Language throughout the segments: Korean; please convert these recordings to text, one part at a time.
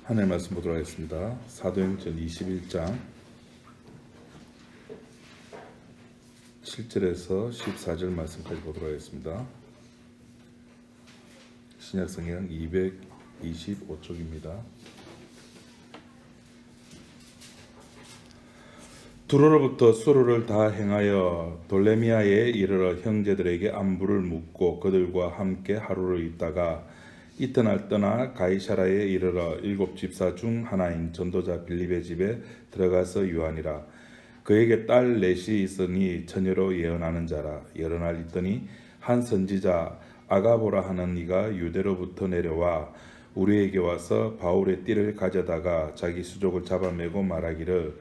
하나님 말씀 보도록 하겠습니다. 사도행전 21장 7절에서 14절 말씀까지 보도록 하겠습니다. 신약성경 225쪽입니다. 두로로부터 수로를 다 행하여 돌레미아에 이르러 형제들에게 안부를 묻고 그들과 함께 하루를 있다가 이튿날 떠나 가이사라에 이르러 7 집사 중 하나인 전도자 빌립의 집에 들어가서 유하니라. 그에게 딸 넷이 있으니 처녀로 예언하는 자라. 여러 날 있더니 한 선지자 아가보라 하는 이가 유대로부터 내려와 우리에게 와서 바울의 띠를 가져다가 자기 수족을 잡아매고 말하기를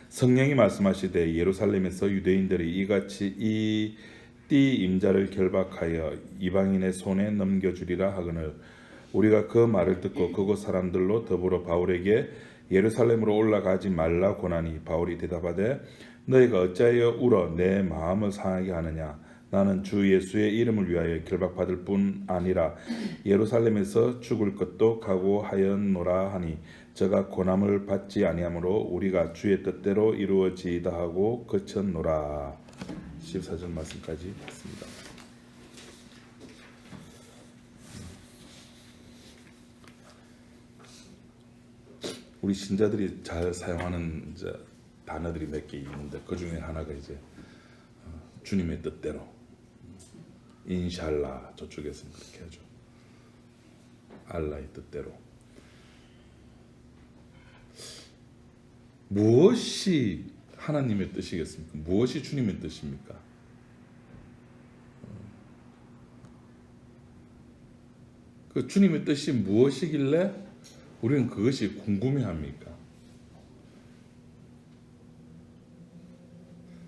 성령이 말씀하시되 예루살렘에서 유대인들이 이같이 이 띠 임자를 결박하여 이방인의 손에 넘겨주리라 하거늘 우리가 그 말을 듣고 그곳 사람들로 더불어 바울에게 예루살렘으로 올라가지 말라 고나니 바울이 대답하되 너희가 어찌하여 울어 내 마음을 상하게 하느냐. 나는 주 예수의 이름을 위하여 결박받을 뿐 아니라 예루살렘에서 죽을 것도 각오하였노라 하니 저가 고난을 받지 아니하므로 우리가 주의 뜻대로 이루어지이다 하고 그쳤노라. 14절 말씀까지 했습니다. 우리 신자들이 잘 사용하는 단어들이 몇 개 있는데 그 중에 하나가 이제 주님의 뜻대로, 인샬라 저쪽에서는 그렇게 하죠. 알라의 뜻대로. 무엇이 하나님의 뜻이겠습니까? 무엇이 주님의 뜻입니까? 그 주님의 뜻이 무엇이길래 우리는 그것이 궁금해합니까?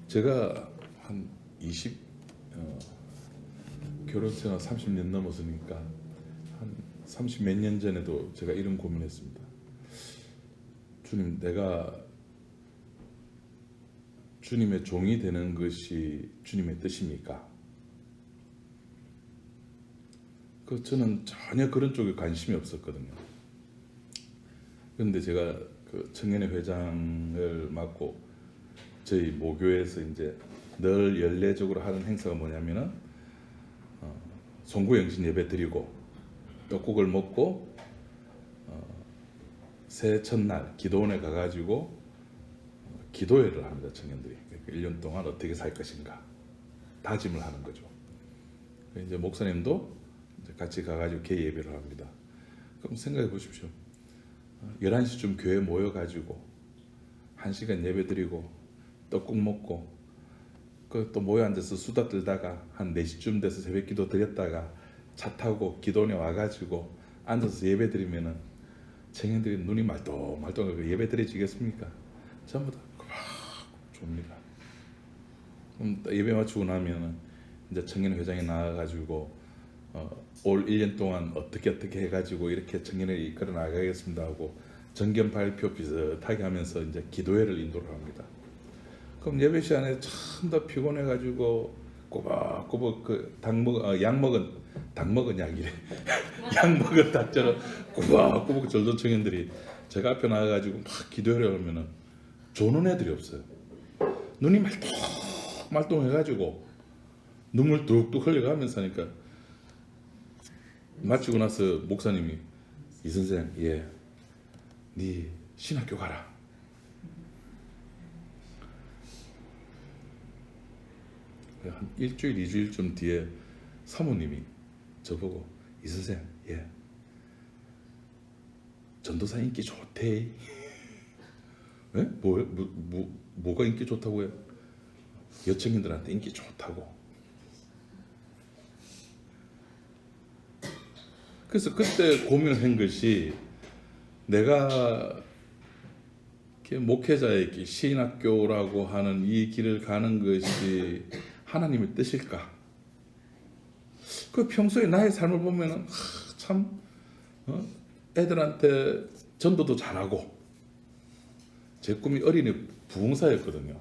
제가 한 결혼생활 30년 넘었으니까 한 30 몇 년 전에도 제가 이런 고민했습니다. 주님, 내가 주님의 종이 되는 것이 주님의 뜻입니까? 저는 전혀 그런 쪽에 관심이 없었거든요. 그런데 제가 그 청년회 회장을 맡고 저희 모교에서 이제 늘 연례적으로 하는 행사가 뭐냐면은 송구영신 예배 드리고 떡국을 먹고 새해 첫날 기도원에 가가지고 기도회를 합니다. 청년들이. 그러니까 1년 동안 어떻게 살 것인가 다짐을 하는 거죠. 이제 목사님도 이제 같이 가가지고 개 예배를 합니다. 그럼 생각해 보십시오. 11시쯤 교회 모여가지고 1시간 예배 드리고 떡국 먹고 또 모여 앉아서 수다 떨다가 한 4시쯤 돼서 새벽 기도 드렸다가 차 타고 기도원에 와가지고 앉아서 예배 드리면은 청년들이 눈이 말똥말똥하고 예배 드려지겠습니까? 전부 다 좁니다. 그럼 예배 마치고 나면은 이제 청년회장이 나와가지고 올 1년 동안 어떻게 해가지고 이렇게 청년을 이끌어 나가겠습니다 하고 정견 발표 비슷하게 하면서 이제 기도회를 인도를 합니다. 그럼 예배 시간에 참 더 피곤해가지고 꼬박꼬박 그 닭 먹은 약이래. 약 먹은 닭처럼 꼬박꼬박 절도 청년들이 제가 앞에 나가가지고 막 기도회를 하면은 조는 애들이 없어요. 눈이 말똥해가지고 눈물 뚝뚝 흘려가면서 하니까 마치고 나서 목사님이 이 선생, 네 신학교 가라. 한 일주일, 2주일쯤 뒤에 사모님이 저보고 이 선생, 전도사 인기 좋대. 예? 뭐가 인기 좋다고요? 여청인들한테 인기 좋다고. 그래서 그때 고민을 한 것이 내가 목회자의 신학교라고 하는 이 길을 가는 것이 하나님의 뜻일까? 그 평소에 나의 삶을 보면은 참 애들한테 전도도 잘하고 제 꿈이 어린이 부흥사였거든요.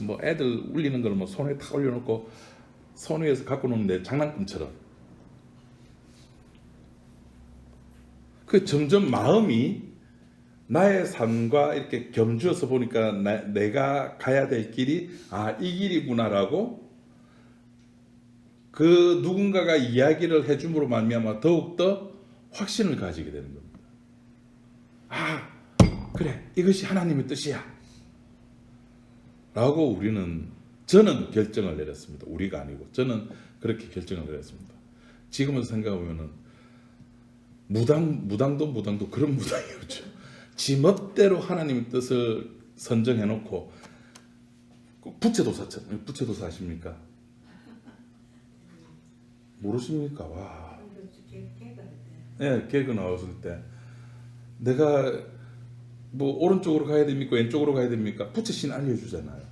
뭐 애들 울리는 걸 뭐 손에 탁 올려놓고 손 위에서 갖고 노는데 장난감처럼. 그 점점 마음이 나의 삶과 이렇게 겸주어서 보니까 내가 가야 될 길이 이 길이구나라고 그 누군가가 이야기를 해줌으로 말미암아 더욱더 확신을 가지게 되는 겁니다. 그래, 이것이 하나님의 뜻이야 라고 저는 결정을 내렸습니다. 우리가 아니고 저는 그렇게 결정을 내렸습니다. 지금은 생각해보면 무당도 그런 무당이었죠. 지 멋대로 하나님의 뜻을 선정해놓고 부채도사처럼. 부채도사 아십니까? 모르십니까? 와. 예, 개그 나왔을 때 내가 뭐 오른쪽으로 가야 됩니까? 왼쪽으로 가야 됩니까? 부채신 알려주잖아요.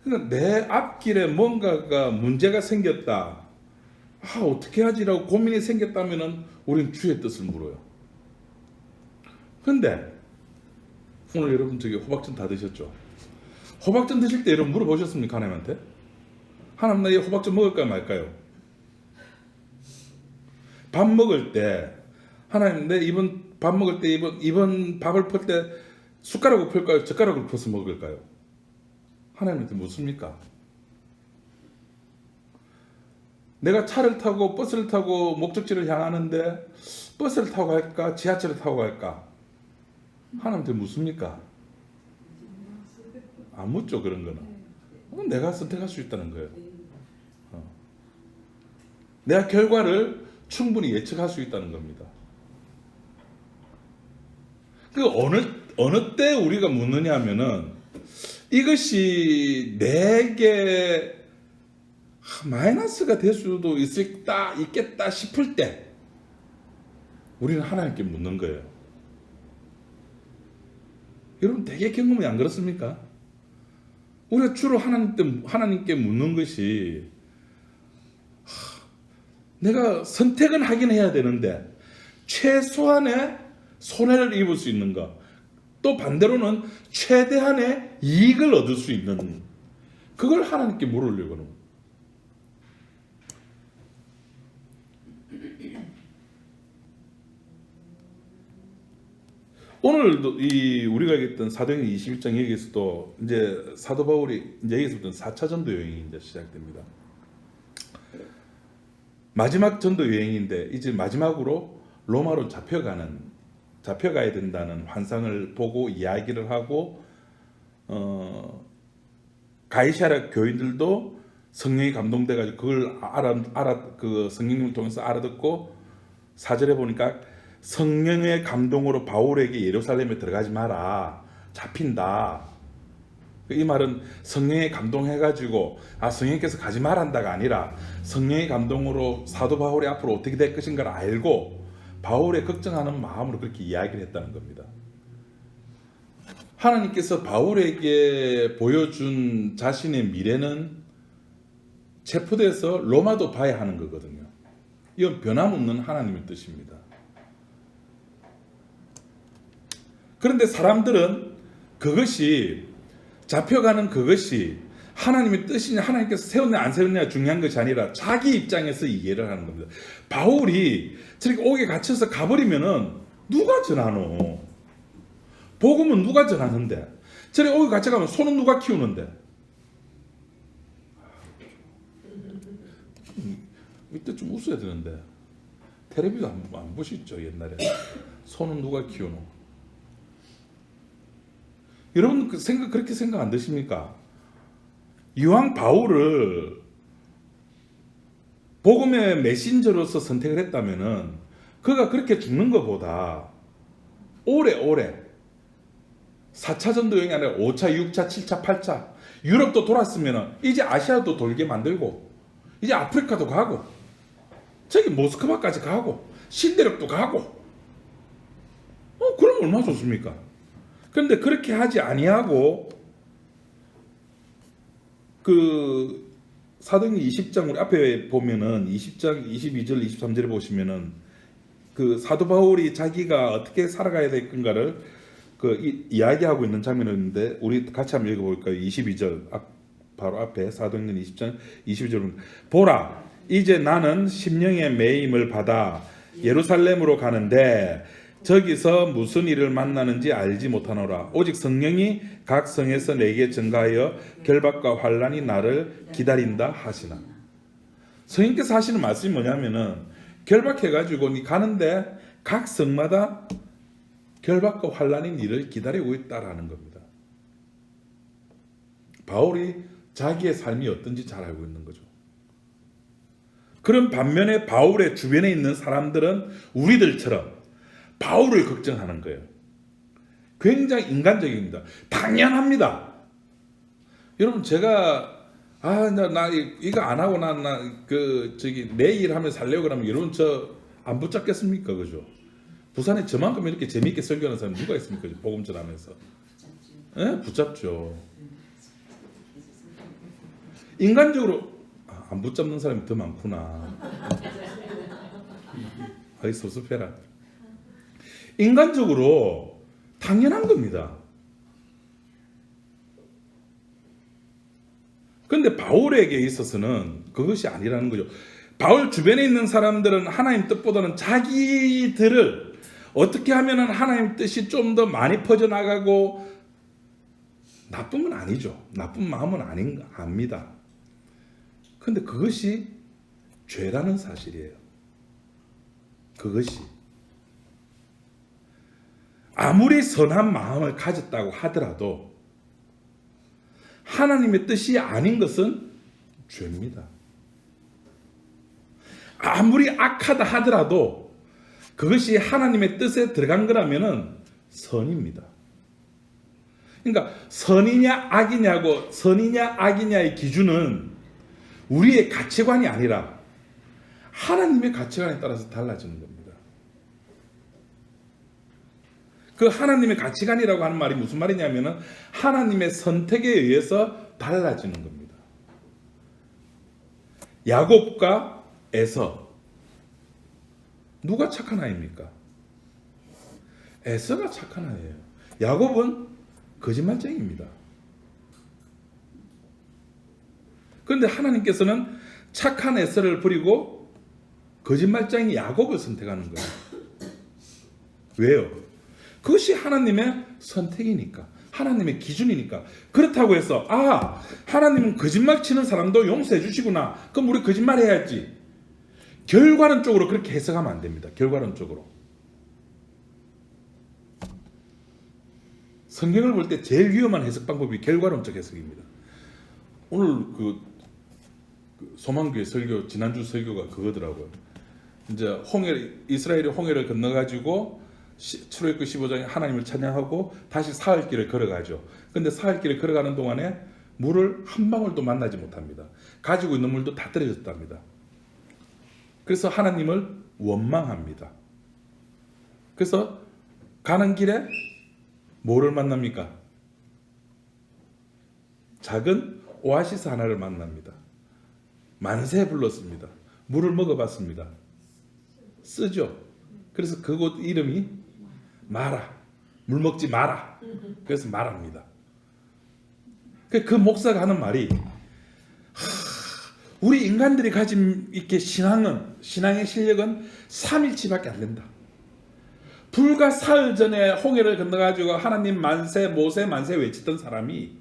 그러니까 내 앞길에 뭔가가 문제가 생겼다. 어떻게 하지라고 고민이 생겼다면은 우리는 주의 뜻을 물어요. 근데 오늘 여러분 저기 호박전 다 드셨죠? 호박전 드실 때 여러분 물어보셨습니까? 하나님한테? 하나님 나 이 호박전 먹을까요 말까요? 밥 먹을 때 하나님 내 이번 밥 먹을 때 이번 밥을 풀 때 숟가락으로 풀까요? 젓가락으로 풀어서 먹을까요? 하나님한테 묻습니까? 내가 차를 타고 버스를 타고 목적지를 향하는데 버스를 타고 갈까? 지하철을 타고 갈까? 하나님한테 묻습니까? 안 묻죠, 그런 거는. 내가 선택할 수 있다는 거예요. 내가 결과를 충분히 예측할 수 있다는 겁니다. 그 어느 때 우리가 묻느냐 하면은 이것이 내게 마이너스가 될 수도 있겠다 싶을 때 우리는 하나님께 묻는 거예요. 여러분 되게 경험이 안 그렇습니까? 우리가 주로 하나님께 묻는 것이 내가 선택은 하긴 해야 되는데 최소한의 손해를 입을 수 있는가, 또 반대로는 최대한의 이익을 얻을 수 있는, 그걸 하나님께 물으려고 하는 거예요. 오늘도 우리가 얘기했던 사도행전 21장 여기에서도 이제 사도 바울이 이제 여기서부터 4차 전도 여행이 이제 시작됩니다. 마지막 전도 여행인데 이제 마지막으로 로마로 잡혀가야 된다는 환상을 보고 이야기를 하고 가이사랴 교인들도 성령이 감동돼가지고 그걸 그 성령님을 통해서 알아듣고 4절에 보니까 성령의 감동으로 바울에게 예루살렘에 들어가지 마라, 잡힌다. 이 말은 성령의 감동해가지고 성령께서 가지 말한다가 아니라 성령의 감동으로 사도 바울이 앞으로 어떻게 될 것인가를 알고 바울의 걱정하는 마음으로 그렇게 이야기를 했다는 겁니다. 하나님께서 바울에게 보여준 자신의 미래는 체포돼서 로마도 봐야 하는 거거든요. 이건 변함없는 하나님의 뜻입니다. 그런데 사람들은 잡혀가는 그것이 하나님의 뜻이냐, 하나님께서 세웠냐 안 세웠냐 중요한 것이 아니라 자기 입장에서 이해를 하는 겁니다. 바울이 저렇게 옥에 갇혀서 가버리면은 누가 전하노? 복음은 누가 전하는데? 저렇게 옥에 갇혀가면 소는 누가 키우는데? 이때 좀 웃어야 되는데 텔레비도 안 보시죠 옛날에? 소는 누가 키우노? 여러분 그렇게 생각 안 드십니까? 이왕 바울을 복음의 메신저로서 선택을 했다면은 그가 그렇게 죽는 것보다 오래 4차 전도 여행이 아니라 5차, 6차, 7차, 8차 유럽도 돌았으면은 이제 아시아도 돌게 만들고 이제 아프리카도 가고 저기 모스크바까지 가고 신대륙도 가고 그럼 얼마나 좋습니까? 그런데 그렇게 하지 아니하고 그 사도행전 20장 우리 앞에 보면은 20장 22절 23절에 보시면은 그 사도 바울이 자기가 어떻게 살아가야 될 건가를 이야기하고 있는 장면이 있는데 우리 같이 한번 읽어볼까요? 22절 바로 앞에 사도행전 20장 22절 보라 이제 나는 심령의 매임을 받아 예루살렘으로 가는데 저기서 무슨 일을 만나는지 알지 못하노라. 오직 성령이 각 성에서 내게 증가하여 결박과 환란이 나를 기다린다 하시나. 성령께서 하시는 말씀이 뭐냐면은 결박해가지고 니 가는데 각 성마다 결박과 환란이 니를 기다리고 있다라는 겁니다. 바울이 자기의 삶이 어떤지 잘 알고 있는 거죠. 그런 반면에 바울의 주변에 있는 사람들은 우리들처럼 바울을 걱정하는 거예요. 굉장히 인간적입니다. 당연합니다. 여러분 제가 나 이거 안 하고 내 일 하면 살려고 그러면 여러분 저 안 붙잡겠습니까? 그죠? 부산에 저만큼 이렇게 재미있게 설교하는 사람 누가 있습니까? 복음 전하면서. 예? 붙잡죠. 인간적으로 안 붙잡는 사람이 더 많구나. 아이 섭섭해라. 인간적으로 당연한 겁니다. 그런데 바울에게 있어서는 그것이 아니라는 거죠. 바울 주변에 있는 사람들은 하나님 뜻보다는 자기들을 어떻게 하면 하나님 뜻이 좀 더 많이 퍼져나가고, 나쁜 건 아니죠. 나쁜 마음은 압니다. 그런데 그것이 죄라는 사실이에요. 그것이 아무리 선한 마음을 가졌다고 하더라도 하나님의 뜻이 아닌 것은 죄입니다. 아무리 악하다 하더라도 그것이 하나님의 뜻에 들어간 거라면은 선입니다. 그러니까 선이냐 악이냐의 기준은 우리의 가치관이 아니라 하나님의 가치관에 따라서 달라지는 겁니다. 그 하나님의 가치관이라고 하는 말이 무슨 말이냐면은 하나님의 선택에 의해서 달라지는 겁니다. 야곱과 에서 누가 착한 아이입니까? 에서가 착한 아이예요. 야곱은 거짓말쟁이입니다. 그런데 하나님께서는 착한 에서를 버리고 거짓말쟁이 야곱을 선택하는 거예요. 왜요? 그것이 하나님의 선택이니까, 하나님의 기준이니까. 그렇다고 해서 하나님은 거짓말 치는 사람도 용서해 주시구나, 그럼 우리 거짓말 해야지, 결과론적으로 그렇게 해석하면 안 됩니다. 결과론적으로 성경을 볼 때 제일 위험한 해석 방법이 결과론적 해석입니다. 오늘 소망교회 설교, 지난주 설교가 그거더라고요. 이제 이스라엘이 홍해를 건너가지고 출애굽기 15장에 하나님을 찬양하고 다시 사흘길을 걸어가죠. 근데 사흘길을 걸어가는 동안에 물을 한 방울도 만나지 못합니다. 가지고 있는 물도 다 떨어졌답니다. 그래서 하나님을 원망합니다. 그래서 가는 길에 뭐를 만납니까? 작은 오아시스 하나를 만납니다. 만세 불렀습니다. 물을 먹어봤습니다. 쓰죠. 그래서 그곳 이름이 마라, 물 먹지 마라. 그래서 말합니다. 그 목사가 하는 말이, 우리 인간들이 가진 이렇게 신앙의 실력은 3일치밖에 안 된다. 불과 사흘 전에 홍해를 건너가지고 하나님 만세, 모세 만세 외치던 사람이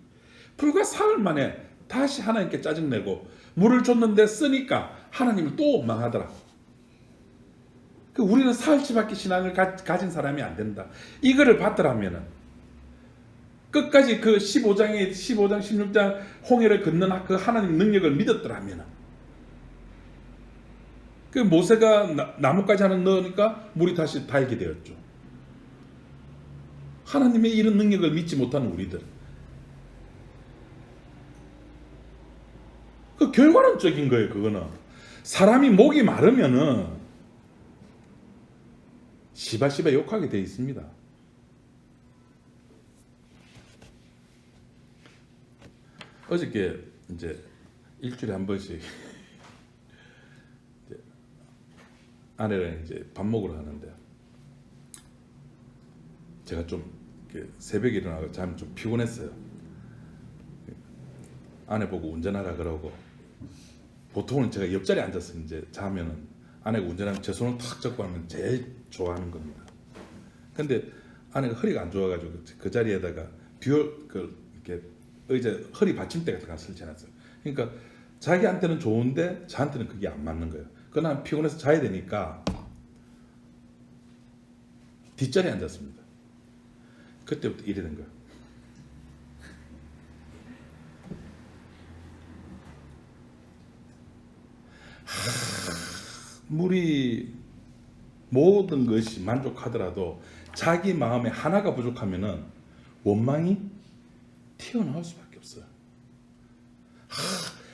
불과 사흘 만에 다시 하나님께 짜증내고 물을 줬는데 쓰니까 하나님을 또 원망하더라. 우리는 사흘치밖에 신앙을 가진 사람이 안 된다. 이거를 받더라면은 끝까지 그 15장, 16장 홍해를 건너는 그 하나님 능력을 믿었더라면은, 그 모세가 나뭇가지 하나 넣으니까 물이 다시 달게 되었죠. 하나님의 이런 능력을 믿지 못하는 우리들, 그 결과론적인 거예요. 그거는 사람이 목이 마르면은 시바시바 욕하게 돼 있습니다. 어저께 이제 일주일에 한 번씩 이제 아내랑 이제 밥 먹으러 가는데, 제가 좀 새벽에 일어나고 잠이 좀 피곤했어요. 아내 보고 운전하라 그러고 보통은 제가 옆자리에 앉아서 이제 자면은 아내가 운전하면 제 손을 탁 잡고 하면 제일 좋아하는 겁니다. 근데 아내가 허리가 안 좋아가지고 그 자리에다가 이렇게 의자 허리 받침대 같은 거 설치해놨어요. 그러니까 자기한테는 좋은데 저한테는 그게 안 맞는 거예요. 그러나 피곤해서 자야 되니까 뒷자리에 앉았습니다. 그때부터 이래 된 거예요. 우리 모든 것이 만족하더라도 자기 마음에 하나가 부족하면은 원망이 튀어나올 수밖에 없어요.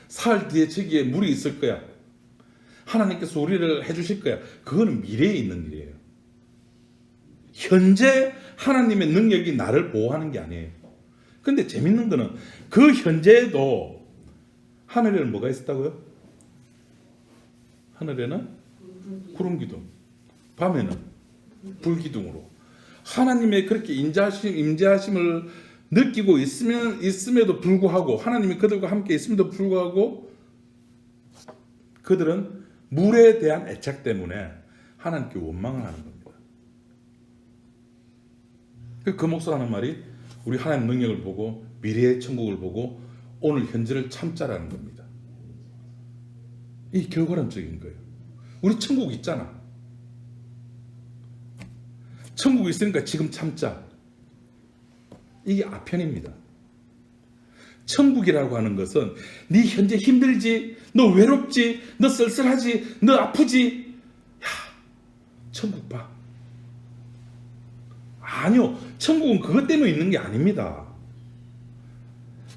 살 뒤에 저기에 물이 있을 거야. 하나님께서 우리를 해주실 거야. 그거는 미래에 있는 일이에요. 현재 하나님의 능력이 나를 보호하는 게 아니에요. 근데 재밌는 거는 그 현재에도 하늘에는 뭐가 있었다고요? 하늘에는 구름 기둥, 밤에는 불 기둥으로 하나님의 그렇게 임재하심을 느끼고 있음에도 불구하고 하나님이 그들과 함께 있음에도 불구하고 그들은 물에 대한 애착 때문에 하나님께 원망을 하는 겁니다. 그 목사라는 말이 우리 하나님 능력을 보고 미래의 천국을 보고 오늘 현재를 참자라는 겁니다. 이 결과론적인 거예요. 우리 천국 있잖아. 천국이 있으니까 지금 참자. 이게 아편입니다. 천국이라고 하는 것은 네 현재 힘들지, 너 외롭지, 너 쓸쓸하지, 너 아프지. 야, 천국 봐. 아니요. 천국은 그것 때문에 있는 게 아닙니다.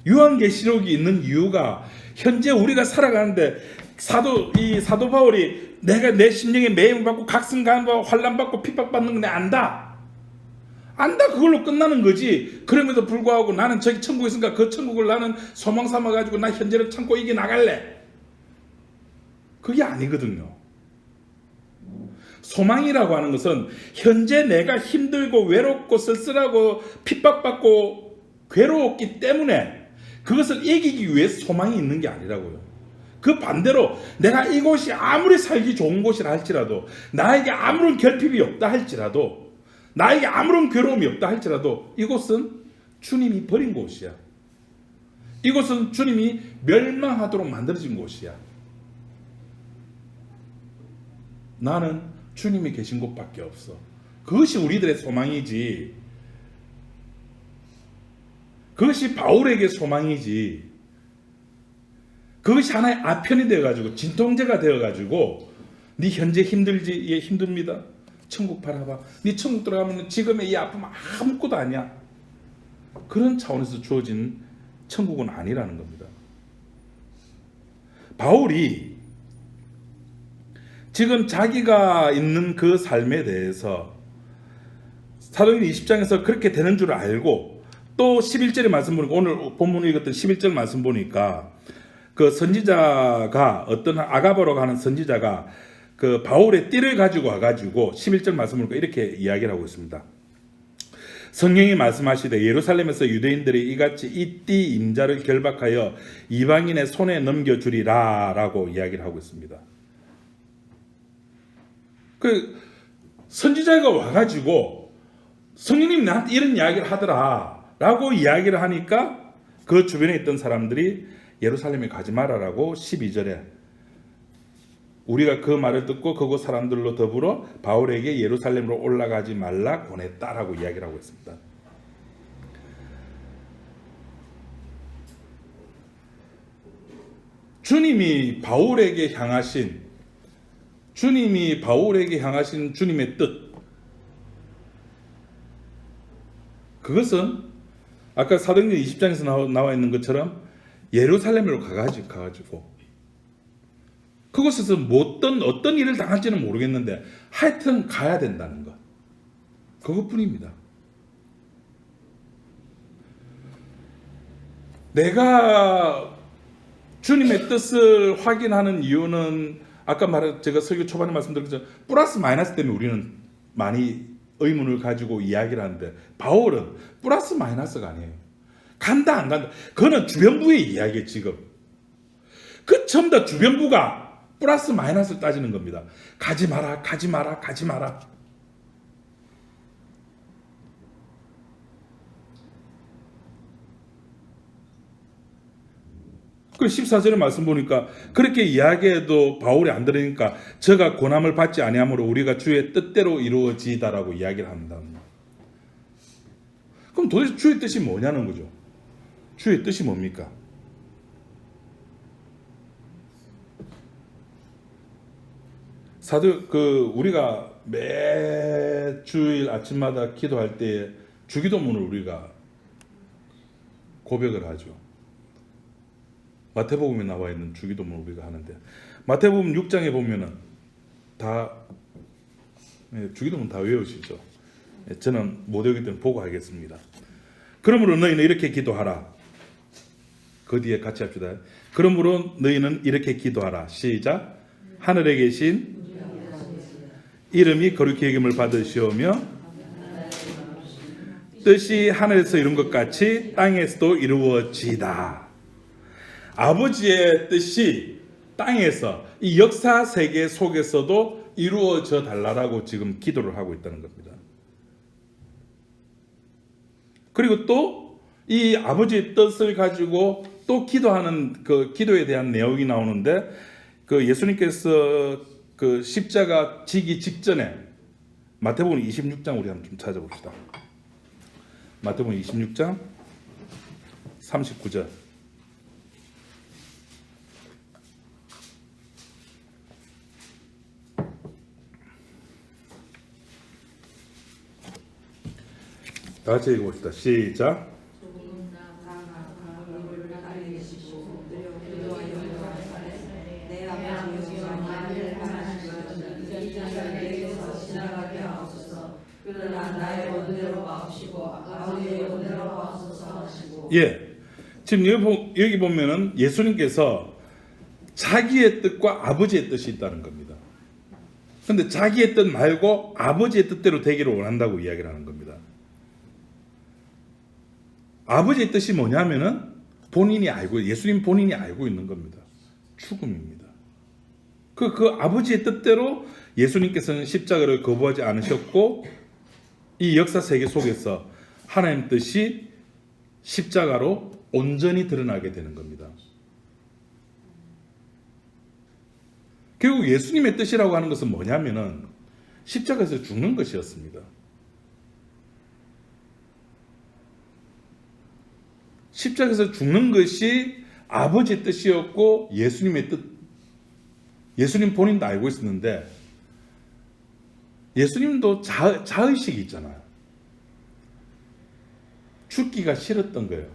요한계시록이 있는 이유가 현재 우리가 살아가는데 사도 바울이 내가 내 심령에 매임을 받고 각성간과 환난받고 핍박받는 거 내가 안다. 그걸로 끝나는 거지. 그럼에도 불구하고 나는 저기 천국에 있으니까 그 천국을 나는 소망 삼아가지고 나 현재를 참고 이겨 나갈래. 그게 아니거든요. 소망이라고 하는 것은 현재 내가 힘들고 외롭고 쓸쓸하고 핍박받고 괴로웠기 때문에 그것을 이기기 위해 소망이 있는 게 아니라고요. 그 반대로 내가 이곳이 아무리 살기 좋은 곳이라 할지라도 나에게 아무런 결핍이 없다 할지라도 나에게 아무런 괴로움이 없다 할지라도 이곳은 주님이 버린 곳이야. 이곳은 주님이 멸망하도록 만들어진 곳이야. 나는 주님이 계신 곳밖에 없어. 그것이 우리들의 소망이지. 그것이 바울에게 소망이지. 그것이 하나의 아편이 되어가지고 진통제가 되어가지고 네 현재 힘들지? 예, 힘듭니다. 천국 바라봐. 네 천국 들어가면 지금의 이 아픔 아무것도 아니야. 그런 차원에서 주어진 천국은 아니라는 겁니다. 바울이 지금 자기가 있는 그 삶에 대해서 사도행전 20장에서 그렇게 되는 줄 알고 또 11절의 말씀 보니까 오늘 본문을 읽었던 11절 말씀 보니까 그 선지자가 어떤 아가보라고 하는 선지자가 그 바울의 띠를 가지고 와가지고 11절 말씀을 보니까 이렇게 이야기를 하고 있습니다. 성령이 말씀하시되 예루살렘에서 유대인들이 이같이 이 띠 임자를 결박하여 이방인의 손에 넘겨주리라 라고 이야기를 하고 있습니다. 그 선지자가 와가지고 성령님이 나한테 이런 이야기를 하더라 라고 이야기를 하니까 그 주변에 있던 사람들이 예루살렘에 가지 마라라고 12절에 우리가 그 말을 듣고 그곳 사람들로 더불어 바울에게 예루살렘으로 올라가지 말라 권했다라고 이야기를 하고 있습니다. 주님이 바울에게 향하신 주님의 뜻, 그것은 아까 사도행전 20장에서 나와 있는 것처럼 예루살렘으로 가가지고 그곳에서 어떤 일을 당할지는 모르겠는데 하여튼 가야 된다는 것, 그것뿐입니다. 내가 주님의 뜻을 확인하는 이유는 아까 제가 설교 초반에 말씀드렸죠. 플러스 마이너스 때문에 우리는 많이 의문을 가지고 이야기를 하는데 바울은 플러스 마이너스가 아니에요. 간다 안 간다. 그거는 주변부의 이야기예요. 지금 그 전부 다 주변부가 플러스 마이너스를 따지는 겁니다. 가지 마라, 가지 마라, 가지 마라. 그 14절의 말씀 보니까 그렇게 이야기해도 바울이 안 들으니까 저가 고난을 받지 아니하므로 우리가 주의 뜻대로 이루어지다라고 이야기를 한다. 그럼 도대체 주의 뜻이 뭐냐는 거죠. 주의 뜻이 뭡니까? 우리가 매 주일 아침마다 기도할 때 주기도문을 우리가 고백을 하죠. 마태복음에 나와 있는 주기도문을 우리가 하는데 마태복음 6장에 보면은 다 주기도문 다 외우시죠. 저는 못 외우기 때문에 보고 하겠습니다. 그러므로 너희는 이렇게 기도하라. 그 뒤에 같이 합시다. 그러므로 너희는 이렇게 기도하라. 시작. 하늘에 계신 이름이 거룩히 여김을 받으시오며 뜻이 하늘에서 이룬 것 같이 땅에서도 이루어지다. 아버지의 뜻이 땅에서 이 역사 세계 속에서도 이루어져 달라라고 지금 기도를 하고 있다는 겁니다. 그리고 또 이 아버지의 뜻을 가지고 또 기도하는 그 기도에 대한 내용이 나오는데 그 예수님께서 그 십자가 지기 직전에 마태복음 26장 우리 한번 좀 찾아봅시다. 마태복음 26장 39절. 다 같이 읽어봅시다. 시작. 예, 지금 여기 보면은 예수님께서 자기의 뜻과 아버지의 뜻이 있다는 겁니다. 그런데 자기의 뜻 말고 아버지의 뜻대로 되기를 원한다고 이야기를 하는 겁니다. 아버지의 뜻이 뭐냐면은 예수님 본인이 알고 있는 겁니다. 죽음입니다. 그 아버지의 뜻대로 예수님께서는 십자가를 거부하지 않으셨고 이 역사 세계 속에서 하나님 뜻이 십자가로 온전히 드러나게 되는 겁니다. 결국 예수님의 뜻이라고 하는 것은 뭐냐면은 십자가에서 죽는 것이었습니다. 십자가에서 죽는 것이 아버지의 뜻이었고 예수님의 뜻, 예수님 본인도 알고 있었는데 예수님도 자의식이 있잖아요. 죽기가 싫었던 거예요.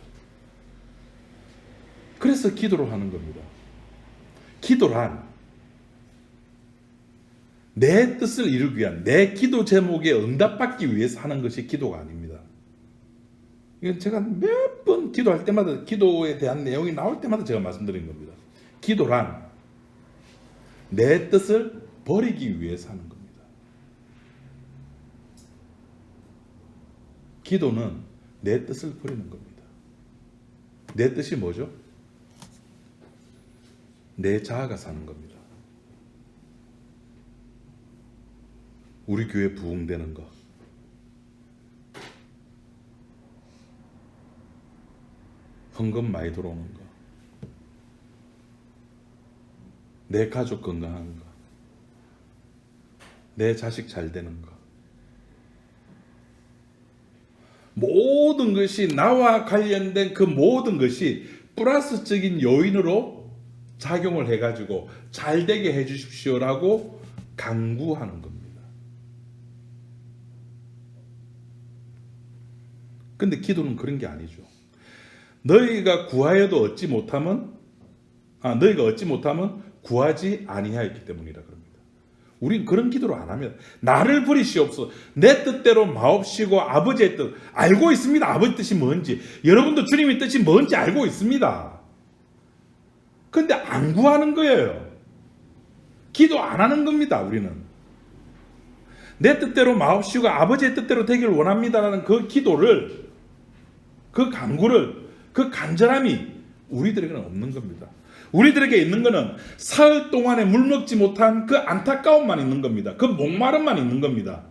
그래서 기도를 하는 겁니다. 기도란 내 뜻을 이루기 위한 내 기도 제목에 응답받기 위해서 하는 것이 기도가 아닙니다. 이건 제가 몇 번 기도할 때마다 기도에 대한 내용이 나올 때마다 제가 말씀드린 겁니다. 기도란 내 뜻을 버리기 위해서 하는 겁니다. 기도는 내 뜻을 버리는 겁니다. 내 뜻이 뭐죠? 내 자아가 사는 겁니다. 우리 교회 부흥되는 거, 헌금 많이 들어오는 거, 내 가족 건강한 거, 내 자식 잘 되는 거, 모든 것이 나와 관련된 그 모든 것이 플러스적인 요인으로 작용을 해가지고 잘 되게 해주십시오라고 강구하는 겁니다. 근데 기도는 그런 게 아니죠. 너희가 구하여도 얻지 못하면 너희가 얻지 못하면 구하지 아니하였기 때문이라 그럽니다. 우린 그런 기도를 안 하면 나를 버리시옵소서. 내 뜻대로 마옵시고 아버지의 뜻 알고 있습니다. 아버지 뜻이 뭔지 여러분도 주님의 뜻이 뭔지 알고 있습니다. 근데 안 구하는 거예요. 기도 안 하는 겁니다. 우리는 내 뜻대로 마옵시고 아버지의 뜻대로 되기를 원합니다라는 그 기도를, 그 간구를, 그 간절함이 우리들에게는 없는 겁니다. 우리들에게 있는 것은 사흘 동안에 물 먹지 못한 그 안타까움만 있는 겁니다. 그 목마름만 있는 겁니다.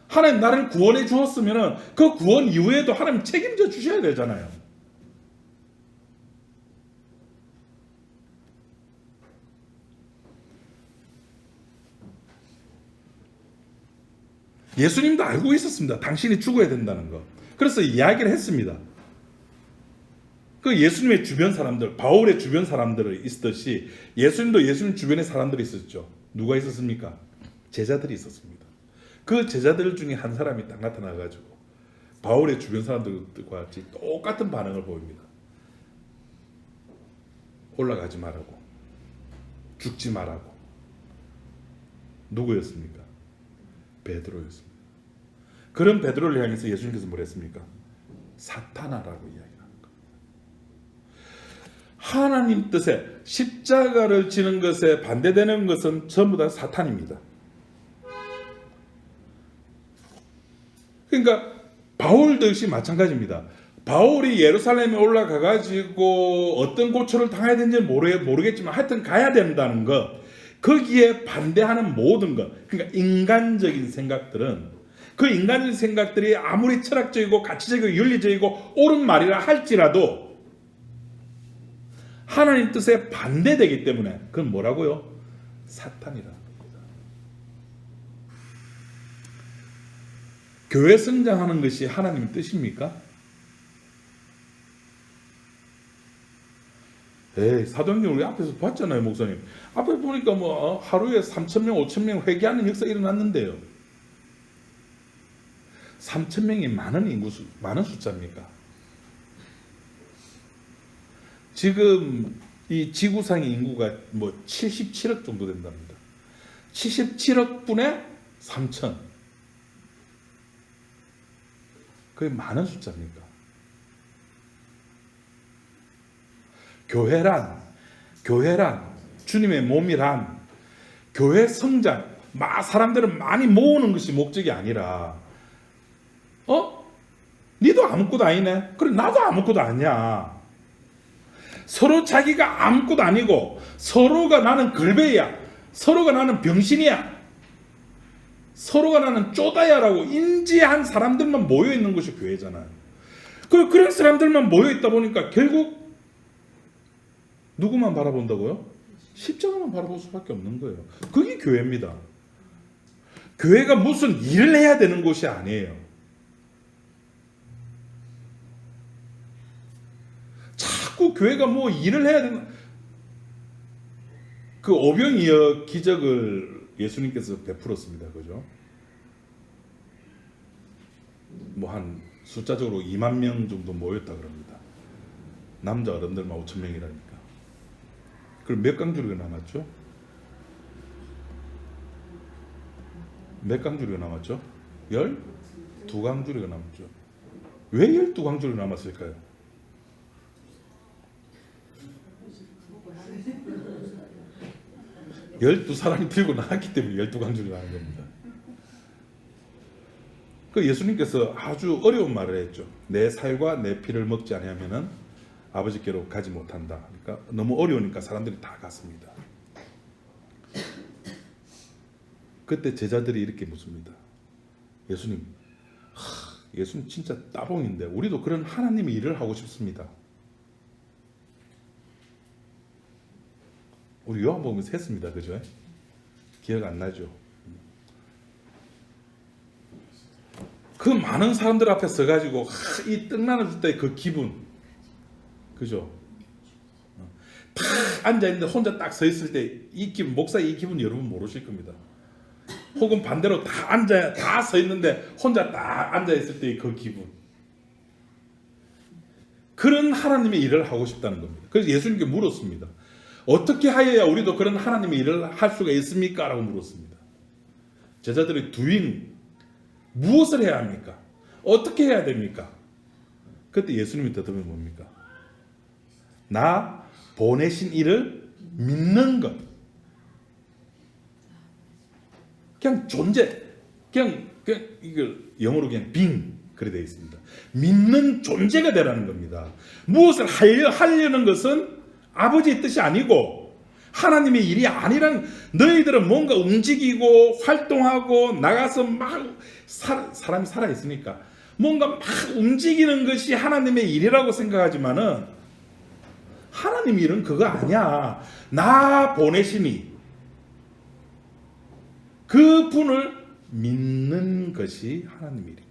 하나님 나를 구원해 주었으면 그 구원 이후에도 하나님 책임져 주셔야 되잖아요. 예수님도 알고 있었습니다. 당신이 죽어야 된다는 거. 그래서 이야기를 했습니다. 그 예수님의 주변 사람들, 바울의 주변 사람들이 있었듯이 예수님도 예수님 주변에 사람들이 있었죠. 누가 있었습니까? 제자들이 있었습니다. 그 제자들 중에 한 사람이 딱 나타나가지고 바울의 주변 사람들과 같이 똑같은 반응을 보입니다. 올라가지 말라고, 죽지 말라고. 누구였습니까? 베드로였습니다. 그런 베드로를 향해서 예수님께서 뭘 했습니까? 사탄아라고 이야기합니다. 하나님 뜻에 십자가를 지는 것에 반대되는 것은 전부 다 사탄입니다. 그러니까 바울도 역시 마찬가지입니다. 바울이 예루살렘에 올라가 가지고 어떤 고초를 당해야 되는지 모르겠지만 하여튼 가야 된다는 것, 거기에 반대하는 모든 것, 그러니까 인간적인 생각들은 그 인간적인 생각들이 아무리 철학적이고 가치적이고 윤리적이고 옳은 말이라 할지라도 하나님 뜻에 반대되기 때문에 그건 뭐라고요? 사탄이라는 겁니다. 교회 성장하는 것이 하나님의 뜻입니까? 사도행전 우리 앞에서 봤잖아요, 목사님. 앞에 보니까 뭐 하루에 3,000명, 5,000명 회개하는 역사 일어났는데요. 3,000명이 많은 숫자입니까? 지금 이 지구상의 인구가 뭐 77억 정도 된답니다. 77억 분의 3,000. 그게 많은 숫자입니까? 교회란 주님의 몸이란 교회 성장, 사람들을 많이 모으는 것이 목적이 아니라 니도 아무것도 아니네. 그래 나도 아무것도 아니야. 서로 자기가 아무것도 아니고 서로가 나는 걸베야, 서로가 나는 병신이야, 서로가 나는 쪼다야라고 인지한 사람들만 모여있는 것이 교회잖아요. 그런 사람들만 모여있다 보니까 결국 누구만 바라본다고요? 십자가만 바라볼 수밖에 없는 거예요. 그게 교회입니다. 교회가 무슨 일을 해야 되는 곳이 아니에요. 자꾸 교회가 뭐 일을 해야 되는, 그 오병이어 기적을 예수님께서 베풀었습니다. 그죠? 뭐 한 숫자적으로 2만 명 정도 모였다 그럽니다. 남자 어른들만 5,000명이라니까. 그럼 몇 강주리가 남았죠? 몇 강주리가 남았죠? 12강주리가 남았죠. 왜 12강주리가 남았을까요? 열두 사람이 들고 나왔기 때문에 12강주리가 나는 겁니다. 그 예수님께서 아주 어려운 말을 했죠. 내 살과 내 피를 먹지 아니하면은 아버지께로 가지 못한다. 그러니까 너무 어려우니까 사람들이 다 갔습니다. 그때 제자들이 이렇게 묻습니다. 예수님 진짜 따봉인데 우리도 그런 하나님의 일을 하고 싶습니다. 우리 요한복음에서 했습니다. 그죠? 기억 안 나죠? 그 많은 사람들 앞에 서가지고 이 떡나는 때 그 기분, 그죠? 딱 앉아있는데 혼자 딱 서 있을 때 이 기분, 목사의 이 기분 여러분 모르실 겁니다. 혹은 반대로 다 서 있는데 혼자 딱 앉아있을 때 그 기분. 그런 하나님의 일을 하고 싶다는 겁니다. 그래서 예수님께 물었습니다. 어떻게 하여야 우리도 그런 하나님의 일을 할 수가 있습니까? 라고 물었습니다. 제자들이 무엇을 해야 합니까? 어떻게 해야 됩니까? 그때 예수님이 대답은 뭡니까? 나 보내신 이를 믿는 것. 그냥 존재, 그냥 이걸 영어로 그냥 being 그래 되어 있습니다. 믿는 존재가 되라는 겁니다. 무엇을 하려는 것은 아버지의 뜻이 아니고 하나님의 일이 아니란, 너희들은 뭔가 움직이고 활동하고 나가서 막 사람이 살아있으니까 뭔가 막 움직이는 것이 하나님의 일이라고 생각하지만은 하나님 일은 그거 아니야. 나 보내시니 그 분을 믿는 것이 하나님 일이에요.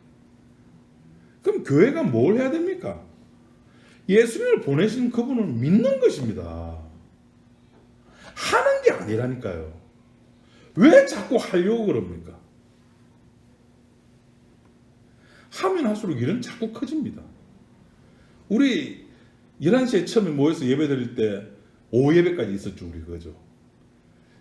그럼 교회가 뭘 해야 됩니까? 예수님을 보내신 그분을 믿는 것입니다. 하는 게 아니라니까요. 왜 자꾸 하려고 그럽니까? 하면 할수록 일은 자꾸 커집니다. 우리 11시에 처음에 모여서 예배 드릴 때 오후 예배까지 있었죠. 우리 그거죠.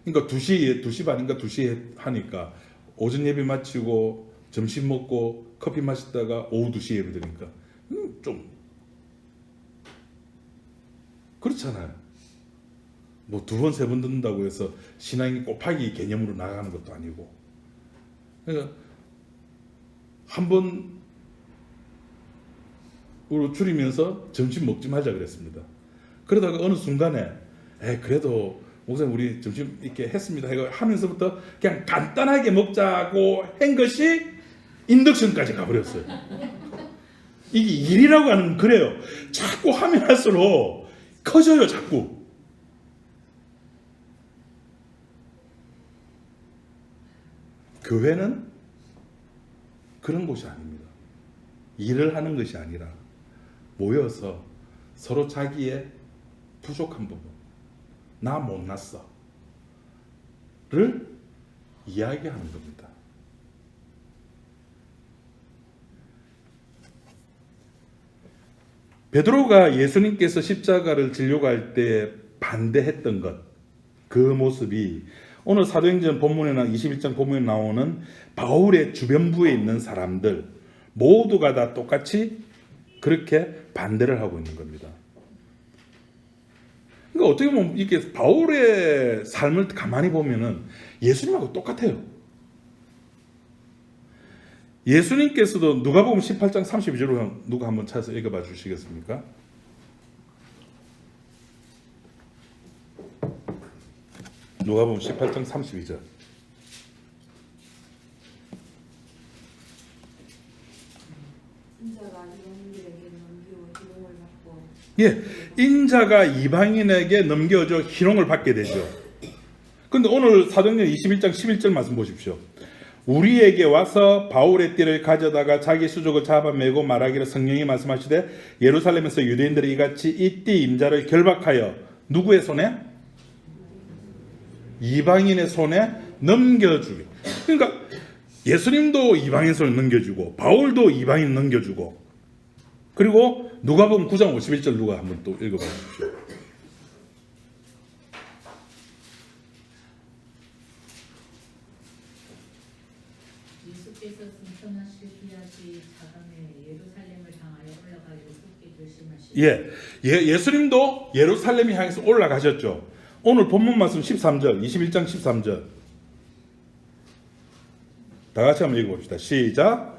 그러니까 2시 반인가 2시에 하니까 오전 예배 마치고 점심 먹고 커피 마시다가 오후 2시 예배 드리니까 좀 그렇잖아요. 뭐 2번, 3번 듣는다고 해서 신앙이 곱하기 개념으로 나가는 것도 아니고, 그러니까 한 번으로 줄이면서 점심 먹지 말자 그랬습니다. 그러다가 어느 순간에 그래도 목사님 우리 점심 이렇게 했습니다 하면서부터 그냥 간단하게 먹자고 한 것이 인덕션까지 가버렸어요. 이게 일이라고 하는 그래요. 자꾸 하면 할수록 커져요. 자꾸. 교회는 그런 곳이 아닙니다. 일을 하는 것이 아니라 모여서 서로 자기의 부족한 부분, 나 못났어 를 이야기하는 겁니다. 베드로가 예수님께서 십자가를 지려고 할 때 반대했던 것, 그 모습이 오늘 사도행전 본문에나 21장 본문에 나오는 바울의 주변부에 있는 사람들 모두가 다 똑같이 그렇게 반대를 하고 있는 겁니다. 그러니까 어떻게 보면 이게 바울의 삶을 가만히 보면은 예수님하고 똑같아요. 예수님께서도 누가복음 18장 32절로 누가 한번 찾아서 읽어봐 주시겠습니까? 누가복음 18장 32절. 예, 인자가 이방인에게 넘겨져 희롱을 받게 되죠. 근데 오늘 사도행전 21장 11절 말씀 보십시오. 우리에게 와서 바울의 띠를 가져다가 자기 수족을 잡아매고 말하기를 성령이 말씀하시되 예루살렘에서 유대인들이 이같이 이 띠 임자를 결박하여 누구의 손에? 이방인의 손에 넘겨주게. 그러니까 예수님도 이방인 손에 넘겨주고 바울도 이방인 넘겨주고, 그리고 누가복음 9장 51절 누가 한번 또 읽어봐 주십시오. 예수께서 승천하실 뒤까지 자감에 예루살렘을 향하여 올라가기로 굳게 결심하시고 예수님도 예루살렘을 향해서 올라가셨죠. 오늘 본문 말씀 13절, 21장 13절 다 같이 한번 읽어봅시다. 시작.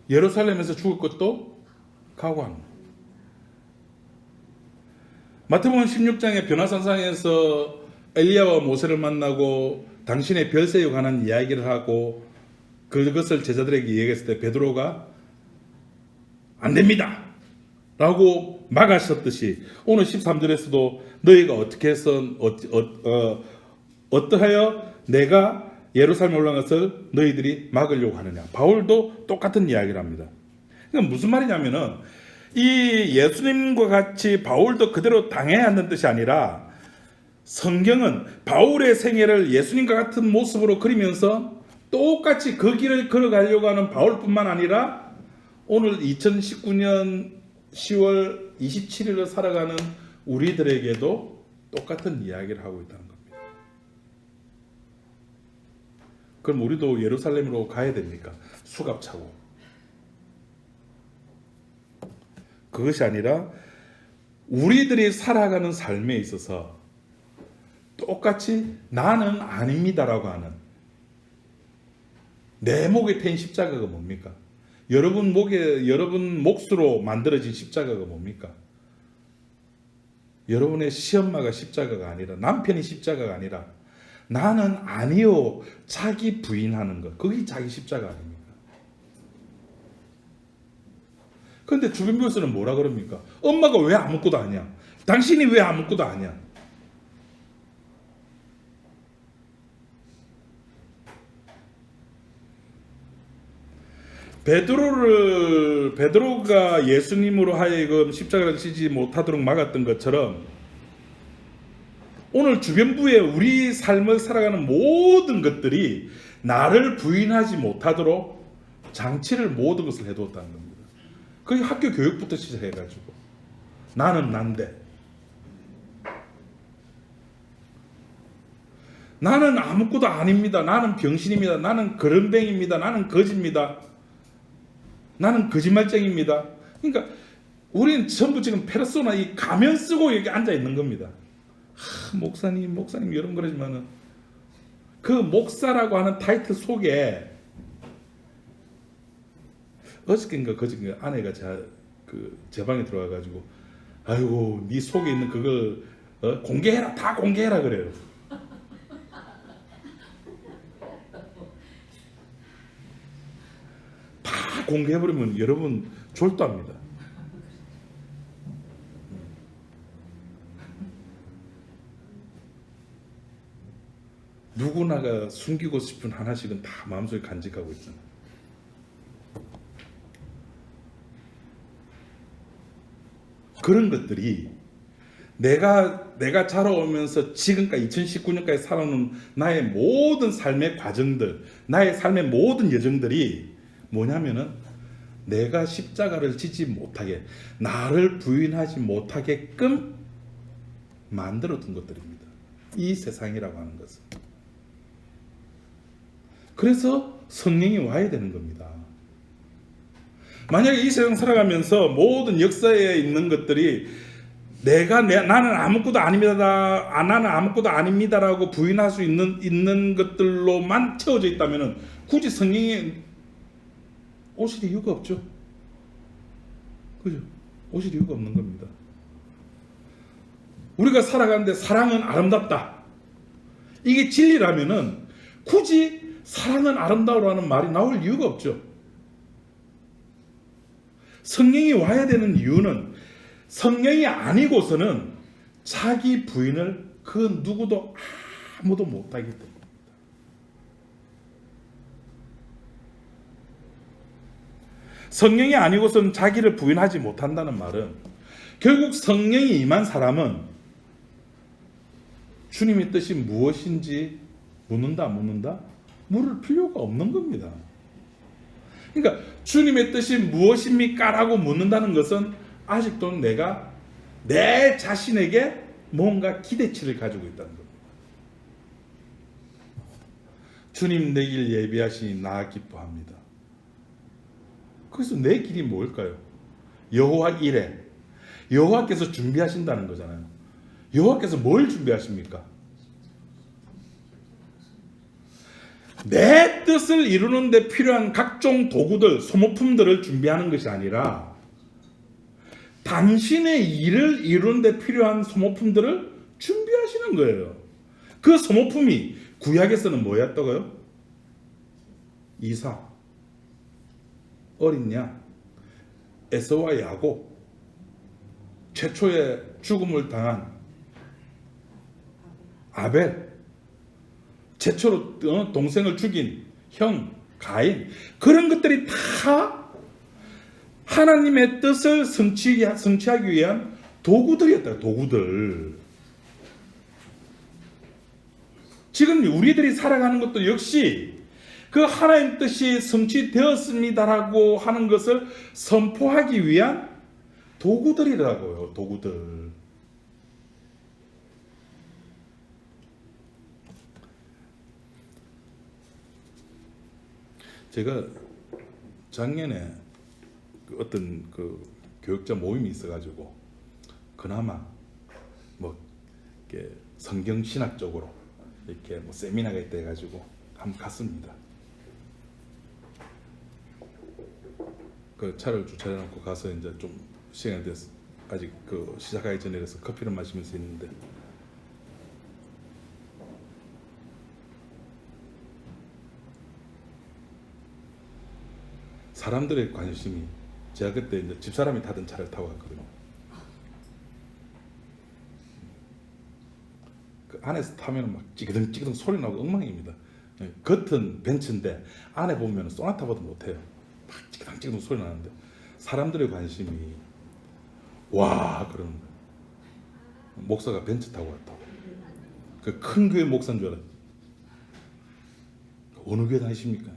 예루살렘에서 죽을 것도 각오합니다. 마태복음 16장의 변화산상에서 엘리야와 모세를 만나고 당신의 별세에 관한 이야기를 하고 그것을 제자들에게 얘기했을 때 베드로가 안 됩니다 라고 막아섰듯이 오늘 13절에서도 너희가 어떻게 해서 어떠하여 내가 예루살렘에 올라가서 너희들이 막으려고 하느냐. 바울도 똑같은 이야기를 합니다. 그러니까 무슨 말이냐면은 이 예수님과 같이 바울도 그대로 당해야 한다는 뜻이 아니라 성경은 바울의 생애를 예수님과 같은 모습으로 그리면서 똑같이 그 길을 걸어가려고 하는 바울뿐만 아니라 오늘 2019년 10월 27일을 살아가는 우리들에게도 똑같은 이야기를 하고 있다는 겁니다. 그럼 우리도 예루살렘으로 가야 됩니까? 수갑 차고. 그것이 아니라 우리들이 살아가는 삶에 있어서 똑같이 나는 아닙니다라고 하는 내 목에 태인 십자가가 뭡니까? 여러분 몫으로 만들어진 십자가가 뭡니까? 여러분의 시엄마가 십자가가 아니라, 남편이 십자가가 아니라, 나는 아니요 자기 부인하는 것, 그게 자기 십자가 아닙니까? 그런데 주변 교수는 뭐라 그럽니까? 엄마가 왜 아무것도 아니야? 당신이 왜 아무것도 아니야? 베드로가 예수님으로 하여금 십자가를 지지 못하도록 막았던 것처럼 오늘 주변부에 우리 삶을 살아가는 모든 것들이 나를 부인하지 못하도록 장치를 모든 것을 해두었다는 겁니다. 그게 학교 교육부터 시작해가지고 나는 난데, 나는 아무것도 아닙니다, 나는 병신입니다, 나는 거렁뱅입니다, 나는 거짓입니다, 나는 거짓말쟁입니다. 그러니까 우리는 전부 지금 페르소나 이 가면 쓰고 여기 앉아 있는 겁니다. 목사님 여러분 그러지만은 그 목사라고 하는 타이틀 속에 어저께인가 그저께인가 아내가 제 방에 들어와 가지고 아이고 네 속에 있는 그걸 공개해라, 다 공개해라 그래요. 다 공개해버리면 여러분 졸도합니다. 누구나가 숨기고 싶은 하나씩은 다 마음속에 간직하고 있잖아요. 그런 것들이 내가 자라오면서 지금까지 2019년까지 살아온 나의 모든 삶의 과정들, 나의 삶의 모든 여정들이 뭐냐면은 내가 십자가를 지지 못하게, 나를 부인하지 못하게끔 만들어둔 것들입니다. 이 세상이라고 하는 것은. 그래서 성령이 와야 되는 겁니다. 만약에 이 세상 살아가면서 모든 역사에 있는 것들이 나는 아무것도 아닙니다, 나는 아무것도 아닙니다라고 부인할 수 있는 것들로만 채워져 있다면 굳이 성령이 오실 이유가 없죠. 그죠? 오실 이유가 없는 겁니다. 우리가 살아가는데 사랑은 아름답다, 이게 진리라면은 굳이 사랑은 아름다우라는 말이 나올 이유가 없죠. 성령이 와야 되는 이유는 성령이 아니고서는 자기 부인을 그 누구도 아무도 못하기 때문입니다. 성령이 아니고서는 자기를 부인하지 못한다는 말은 결국 성령이 임한 사람은 주님의 뜻이 무엇인지 묻는다 안 묻는다? 물을 필요가 없는 겁니다. 그러니까 주님의 뜻이 무엇입니까? 라고 묻는다는 것은 아직도 내가 내 자신에게 뭔가 기대치를 가지고 있다는 겁니다. 주님 내 길 예비하시니 나 기뻐합니다. 그래서 내 길이 뭘까요? 여호와 이레, 여호와께서 준비하신다는 거잖아요. 여호와께서 뭘 준비하십니까? 내 뜻을 이루는 데 필요한 각종 도구들, 소모품들을 준비하는 것이 아니라 당신의 일을 이루는 데 필요한 소모품들을 준비하시는 거예요. 그 소모품이 구약에서는 뭐였다고요? 이삭, 어린 양, 에서와 야곱, 최초의 죽음을 당한 아벨, 최초로 동생을 죽인 형 가인, 그런 것들이 다 하나님의 뜻을 성취하기 위한 도구들이었다. 도구들. 지금 우리들이 살아가는 것도 역시 그 하나님 뜻이 성취되었습니다라고 하는 것을 선포하기 위한 도구들이라고요. 도구들. 제가 작년에 어떤 그 교육자 모임이 있어가지고 그나마 뭐 이렇게 성경 신학 쪽으로 이렇게 뭐 세미나가 있다 해가지고 한번 갔습니다. 그 차를 주차해놓고 가서 이제 좀 시간이 돼서 아직 그 시작하기 전이라서 커피를 마시면서 있는데 사람들의 관심이 제가 그때 이제 집사람이 타던 차를 타고 갔거든요. 그 안에서 타면 막 찌그덩 소리 나고 엉망입니다. 겉은 벤츠인데 안에 보면 소나타보다 못해요. 막 찌그덩 소리 나는데 사람들의 관심이 와 그러는 거예요. 목사가 벤츠 타고 왔다고. 그 큰 교회 목사인 줄 알았어요. 어느 교회 다니십니까?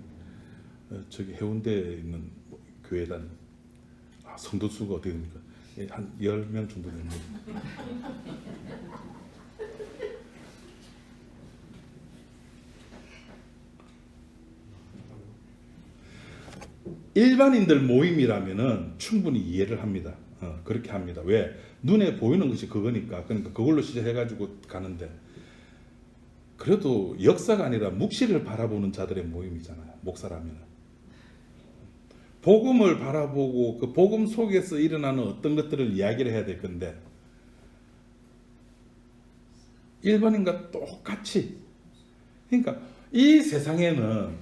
저기 해운대에 있는 교회단. 성도 수가 어떻게 됩니까? 한 10명 정도 됩니다. 일반인들 모임이라면은 충분히 이해를 합니다. 그렇게 합니다. 왜? 눈에 보이는 것이 그거니까. 그러니까 그걸로 시작해가지고 가는데 그래도 역사가 아니라 묵시를 바라보는 자들의 모임이잖아요. 목사라면. 복음을 바라보고 그 복음 속에서 일어나는 어떤 것들을 이야기를 해야 될 건데 일반인과 똑같이 그러니까 이 세상에는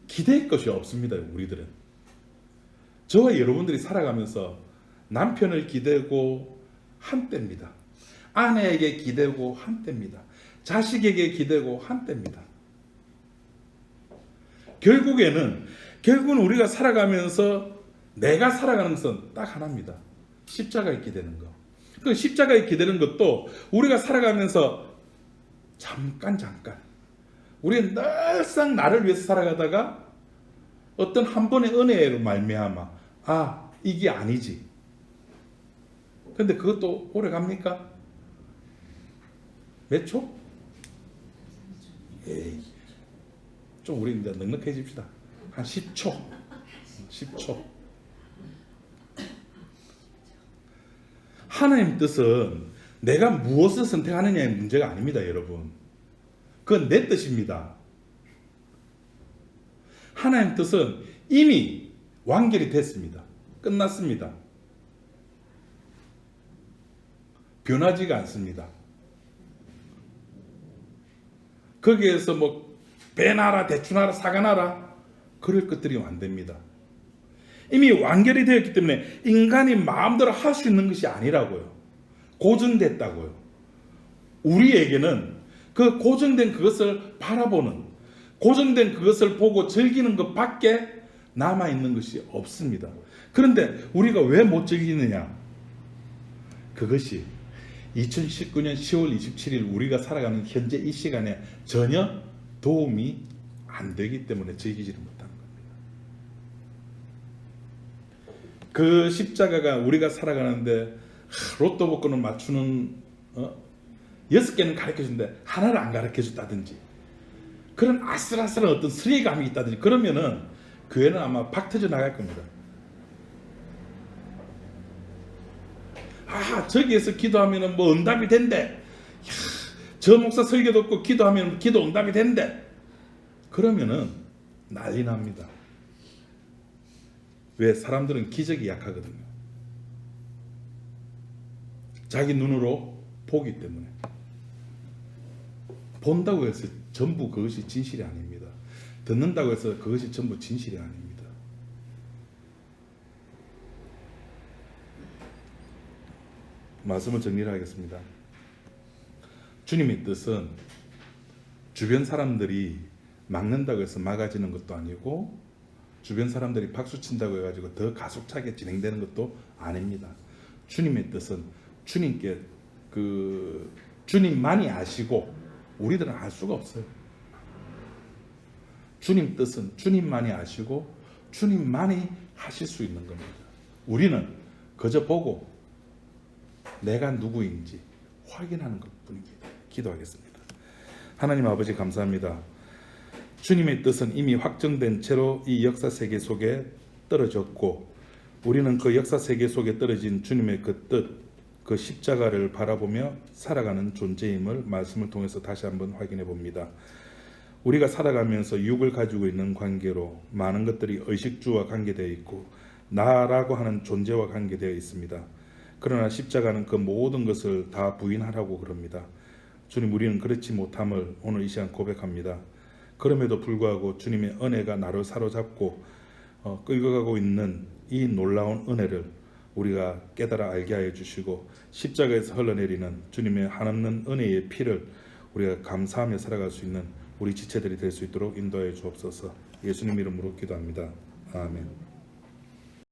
기댈 것이 없습니다. 우리들은 저와 여러분들이 살아가면서 남편을 기대고 한때입니다. 아내에게 기대고 한때입니다. 자식에게 기대고 한때입니다. 결국은 우리가 살아가면서 내가 살아가는 것은 딱 하나입니다. 십자가에 기대는 거. 그 십자가에 기대는 것도 우리가 살아가면서 잠깐 우리는 늘상 나를 위해서 살아가다가 어떤 한 번의 은혜로 말미암아 이게 아니지. 근데 그것도 오래 갑니까? 몇 초? 에이, 좀 우리 이제 넉넉해집시다. 한 10초. 10초. 하나님 뜻은 내가 무엇을 선택하느냐의 문제가 아닙니다, 여러분. 그건 내 뜻입니다. 하나님 뜻은 이미 완결이 됐습니다. 끝났습니다. 변하지가 않습니다. 거기에서 뭐 배나라 대추나라 사과나라 그럴 것들이 안 됩니다. 이미 완결이 되었기 때문에 인간이 마음대로 할 수 있는 것이 아니라고요. 고정됐다고요. 우리에게는 그 고정된 그것을 바라보는 고정된 그것을 보고 즐기는 것밖에 남아있는 것이 없습니다. 그런데 우리가 왜 못 즐기느냐? 그것이 2019년 10월 27일 우리가 살아가는 현재 이 시간에 전혀 도움이 안 되기 때문에 즐기지를 못하는 겁니다. 그 십자가가 우리가 살아가는데 로또 복권을 맞추는 6개는 가르쳐준데 하나를 안 가르쳐줬다든지 그런 아슬아슬한 어떤 스릴감이 있다든지 그러면은 교회는 아마 박 터져 나갈 겁니다. 저기에서 기도하면은 뭐 응답이 된대. 저 목사 설교 듣고 기도하면 기도 응답이 된대. 그러면은 난리 납니다. 왜? 사람들은 기적이 약하거든요. 자기 눈으로 보기 때문에. 본다고 해서 전부 그것이 진실이 아닙니다. 듣는다고 해서 그것이 전부 진실이 아닙니다. 말씀을 정리를 하겠습니다. 주님의 뜻은 주변 사람들이 막는다고 해서 막아지는 것도 아니고 주변 사람들이 박수 친다고 해가지고 더 가속차게 진행되는 것도 아닙니다. 주님의 뜻은 주님께 주님만이 아시고 우리들은 알 수가 없어요. 주님 뜻은 주님만이 아시고 주님만이 하실 수 있는 겁니다. 우리는 그저 보고 내가 누구인지 확인하는 것뿐입니다. 기도하겠습니다. 하나님 아버지 감사합니다. 주님의 뜻은 이미 확정된 채로 이 역사 세계 속에 떨어졌고 우리는 그 역사 세계 속에 떨어진 주님의 그 뜻, 그 십자가를 바라보며 살아가는 존재임을 말씀을 통해서 다시 한번 확인해 봅니다. 우리가 살아가면서 육을 가지고 있는 관계로 많은 것들이 의식주와 관계되어 있고 나라고 하는 존재와 관계되어 있습니다. 그러나 십자가는 그 모든 것을 다 부인하라고 그럽니다. 주님, 우리는 그렇지 못함을 오늘 이 시간 고백합니다. 그럼에도 불구하고 주님의 은혜가 나를 사로잡고 끌고 가고 있는 이 놀라운 은혜를 우리가 깨달아 알게 하여 주시고 십자가에서 흘러내리는 주님의 한없는 은혜의 피를 우리가 감사하며 살아갈 수 있는 우리 지체들이 될 수 있도록 인도하여 주옵소서. 예수님 이름으로 기도합니다. 아멘.